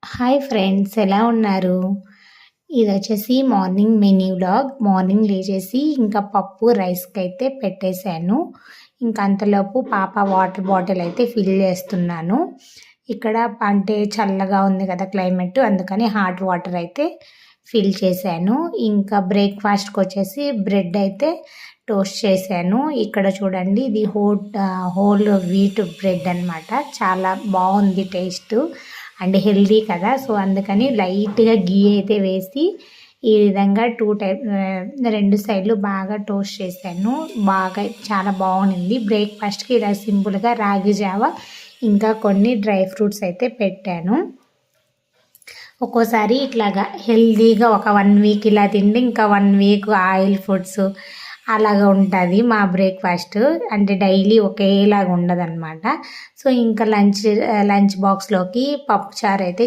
Hi friends, ఎలా ఉన్నారు? ఇదొచ్చేసి morning mini vlog. Morning లేచేసి ఇంకా పప్పు రైస్‌కైతే పెట్టేశాను. ఇంక అంతలోపు పాప వాటర్ బాటిల్ అయితే ఫిల్ చేస్తున్నాను. ఇక్కడ అంటే చల్లగా ఉంది కదా క్లైమేట్, అందుకని హాట్ వాటర్ అయితే ఫిల్ చేశాను. ఇంకా బ్రేక్‌ఫాస్ట్‌కొచ్చేసి బ్రెడ్ అయితే టోస్ట్ చేశాను. ఇక్కడ చూడండి, ఇది హోల్ వీట్ బ్రెడ్ అనమాట. చాలా బాగుంది టేస్ట్ అండ్ హెల్దీ కదా, సో అందుకని లైట్గా గీ అయితే వేసి ఈ విధంగా రెండు సైడ్లు బాగా టోస్ట్ చేశాను. బాగా చాలా బాగుంది. బ్రేక్ఫాస్ట్కి ఇలా సింపుల్గా రాగి జావ ఇంకా కొన్ని డ్రై ఫ్రూట్స్ అయితే పెట్టాను. ఒక్కోసారి ఇట్లాగా హెల్దీగా ఒక 1 వీక్ ఇలా తింటే ఇంకా 1 వీక్ ఆయిల్ ఫుడ్స్ అలాగా ఉంటుంది మా బ్రేక్ఫాస్ట్. అంటే డైలీ ఒకేలాగా ఉండదన్నమాట. సో ఇంకా లంచ్ బాక్స్లోకి పప్పుచారు అయితే